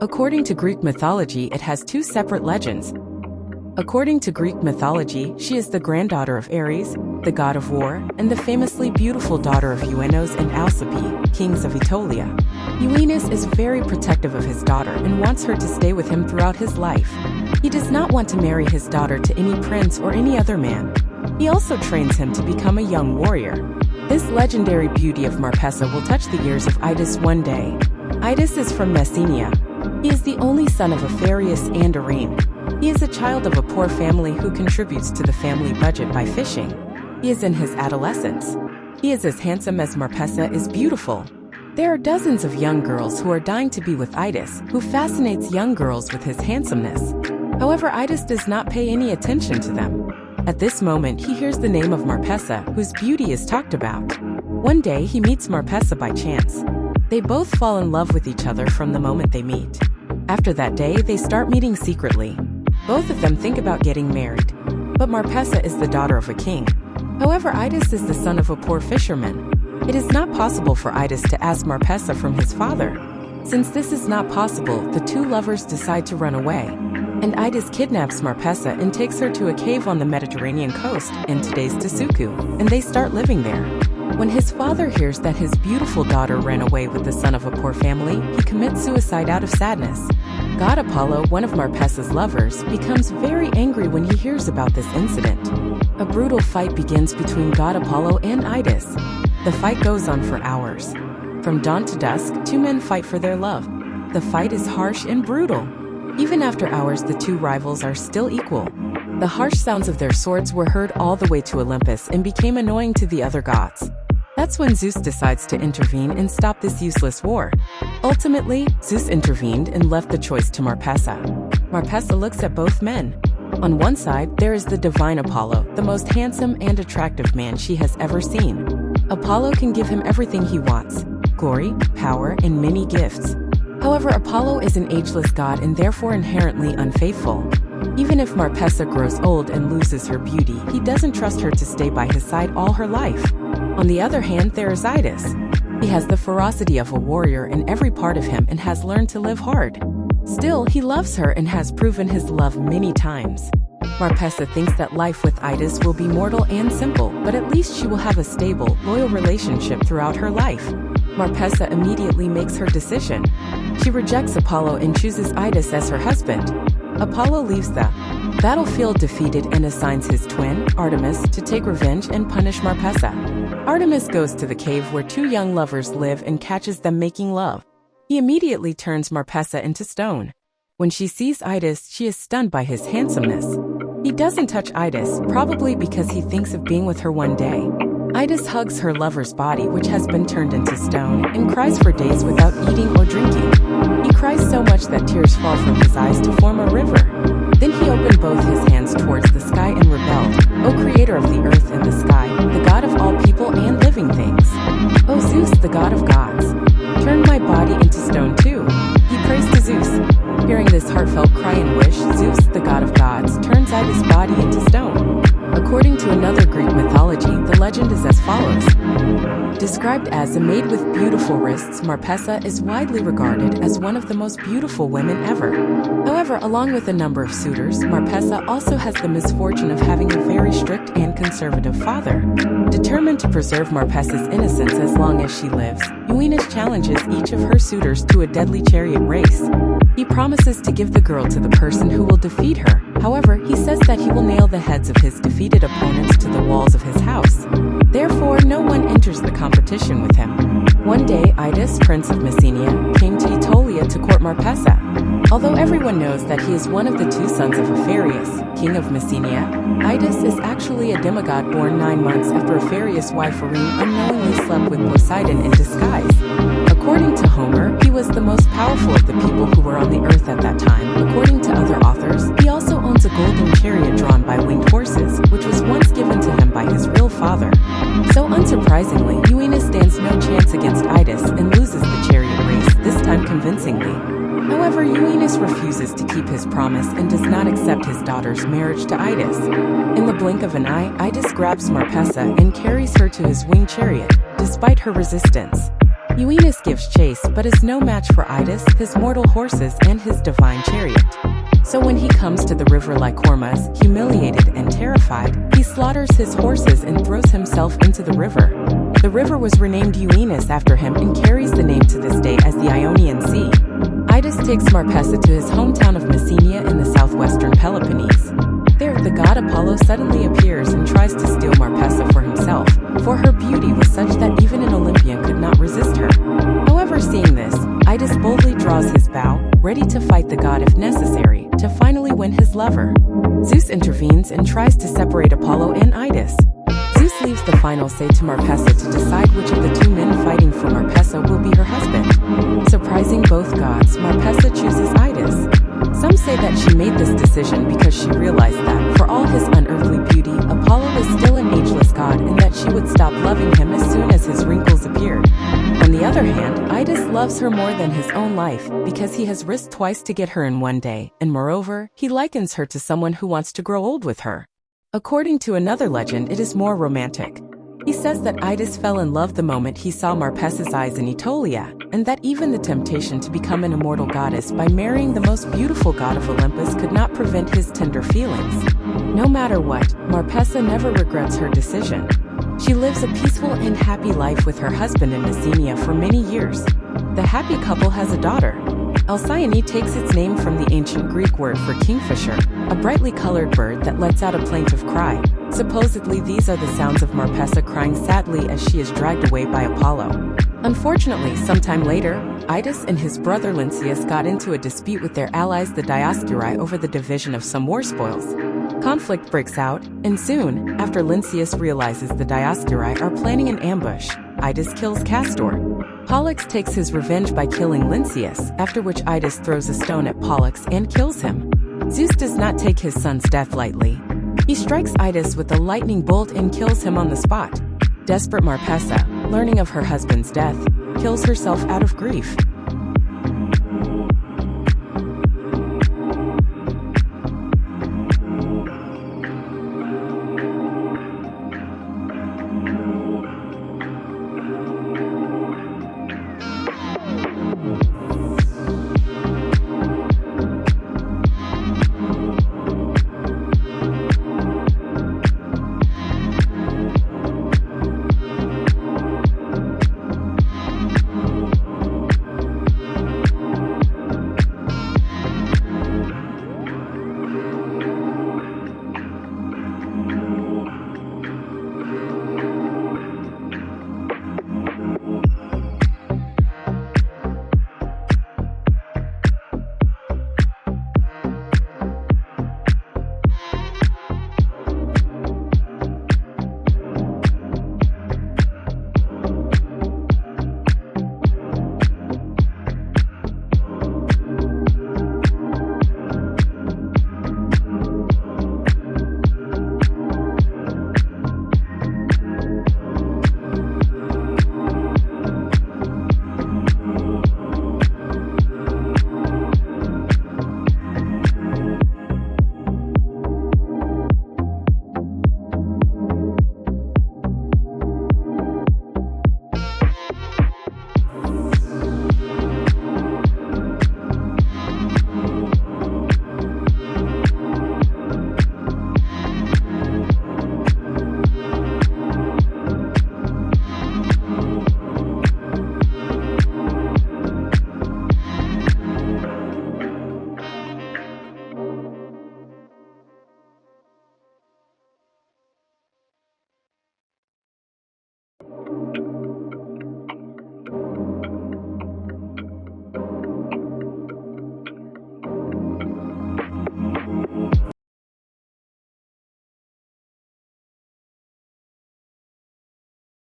According to Greek mythology, it has two separate legends. According to Greek mythology, she is the granddaughter of Ares, the god of war, and the famously beautiful daughter of Euenos and Alcippe, kings of Aetolia. Euenus is very protective of his daughter and wants her to stay with him throughout his life. He does not want to marry his daughter to any prince or any other man. He also trains him to become a young warrior. This legendary beauty of Marpessa will touch the ears of Aetus one day. Aetus is from Messinia. He is the only son of Aphareus and Arene. He is a child of a poor family who contributes to the family budget by fishing. He is in his adolescence. He is as handsome as Marpessa is beautiful. There are dozens of young girls who are dying to be with Aetus, who fascinates young girls with his handsomeness. However, Aetus does not pay any attention to them. At this moment, he hears the name of Marpessa, whose beauty is talked about. One day, he meets Marpessa by chance. They both fall in love with each other from the moment they meet. After that day, they start meeting secretly. Both of them think about getting married. But Marpessa is the daughter of a king. However, Aetus is the son of a poor fisherman. It is not possible for Aetus to ask Marpessa from his father. Since this is not possible, the two lovers decide to run away. And Aetus kidnaps Marpessa and takes her to a cave on the Mediterranean coast, in today's Tsuku, and they start living there. When his father hears that his beautiful daughter ran away with the son of a poor family, he commits suicide out of sadness. God Apollo, one of Marpessa's lovers, becomes very angry when he hears about this incident. A brutal fight begins between God Apollo and Aetus. The fight goes on for hours. From dawn to dusk, two men fight for their love. The fight is harsh and brutal. Even after hours, the two rivals are still equal. The harsh sounds of their swords were heard all the way to Olympus and became annoying to the other gods. That's when Zeus decides to intervene and stop this useless war. Ultimately, Zeus intervened and left the choice to Marpessa. Marpessa looks at both men. On one side, there is the divine Apollo, the most handsome and attractive man she has ever seen. Apollo can give him everything he wants: glory, power, and many gifts. However, Apollo is an ageless god and therefore inherently unfaithful. Even if Marpessa grows old and loses her beauty, he doesn't trust her to stay by his side all her life. On the other hand, there is Aetus. He has the ferocity of a warrior in every part of him and has learned to live hard. Still, he loves her and has proven his love many times. Marpessa thinks that life with Aetus will be mortal and simple, but at least she will have a stable, loyal relationship throughout her life. Marpessa immediately makes her decision. She rejects Apollo and chooses Aetus as her husband. Apollo leaves the battlefield defeated and assigns his twin, Artemis, to take revenge and punish Marpessa. Artemis goes to the cave where two young lovers live and catches them making love. He immediately turns Marpessa into stone. When she sees Aetus, she is stunned by his handsomeness. He doesn't touch Aetus, probably because he thinks of being with her one day. Aetus hugs her lover's body, which has been turned into stone, and cries for days without eating or drinking. He cries so much that tears fall from his eyes to form a river. Then he opened both his hands towards the sky and rebelled. O creator of the earth and the sky, the god of all people and living things. O Zeus, the god of gods, turn my body into stone too. He prays to Zeus. Hearing this heartfelt cry and wish, Zeus, the god of gods, turns Aetus' body into stone. According to another Greek mythology, the legend is as follows. Described as a maid with beautiful wrists, Marpessa is widely regarded as one of the most beautiful women ever. However, along with a number of suitors, Marpessa also has the misfortune of having a very strict and conservative father. Determined to preserve Marpessa's innocence as long as she lives, Euenus challenges each of her suitors to a deadly chariot race. He promises to give the girl to the person who will defeat her. However, he says that he will nail the heads of his defeated opponents to the walls of his house. Therefore, no one enters the competition with him. One day, Aetus, prince of Messinia, came to Aetolia to court Marpessa. Although everyone knows that he is one of the two sons of Aphareus, king of Messinia, Aetus is actually a demigod born 9 months after Aphareus' wife Arene unknowingly slept with Poseidon in disguise. According to Homer, he was the most powerful of the people who were on the earth at that time. According to other authors, he also owns a golden chariot drawn by winged horses, which was once given to him by his real father. So unsurprisingly, Euenus stands no chance against Aetus and loses the chariot race, this time convincingly. However, Euenus refuses to keep his promise and does not accept his daughter's marriage to Aetus. In the blink of an eye, Aetus grabs Marpessa and carries her to his winged chariot, despite her resistance. Euenus gives chase but is no match for Idas, his mortal horses, and his divine chariot. So when he comes to the river Lycormas, humiliated and terrified, he slaughters his horses and throws himself into the river. The river was renamed Euenus after him and carries the name to this day as the Ionian Sea. Idas takes Marpessa to his hometown of Messinia in the southwestern Peloponnese. There, the god Apollo suddenly appears and tries to steal Marpessa for himself, for her beauty was such that even an Olympian could not resist her. However, seeing this, Idas boldly draws his bow, ready to fight the god if necessary, to finally win his lover. Zeus intervenes and tries to separate Apollo and Idas. Zeus leaves the final say to Marpessa to decide which of the two men fighting for Marpessa will be her husband. Surprising both gods, Marpessa chooses Idas. Some say that she made this decision because she realized that, for all his unearthly beauty, Apollo was still an ageless god and that she would stop loving him as soon as his wrinkles appeared. On the other hand, Idas loves her more than his own life because he has risked twice to get her in one day, and moreover, he likens her to someone who wants to grow old with her. According to another legend, it is more romantic. He says that Idas fell in love the moment he saw Marpessa's eyes in Aetolia, and that even the temptation to become an immortal goddess by marrying the most beautiful god of Olympus could not prevent his tender feelings. No matter what, Marpessa never regrets her decision. She lives a peaceful and happy life with her husband in Messinia for many years. The happy couple has a daughter. Alcyone takes its name from the ancient Greek word for kingfisher, a brightly colored bird that lets out a plaintive cry. Supposedly, these are the sounds of Marpessa crying sadly as she is dragged away by Apollo. Unfortunately, sometime later, Idas and his brother Lynceus got into a dispute with their allies the Dioscuri over the division of some war spoils. Conflict breaks out, and soon, after Lynceus realizes the Dioscuri are planning an ambush, Idas kills Castor. Pollux takes his revenge by killing Lynceus, after which Idas throws a stone at Pollux and kills him. Zeus does not take his son's death lightly. He strikes Idas with a lightning bolt and kills him on the spot. Desperate Marpessa, learning of her husband's death, kills herself out of grief.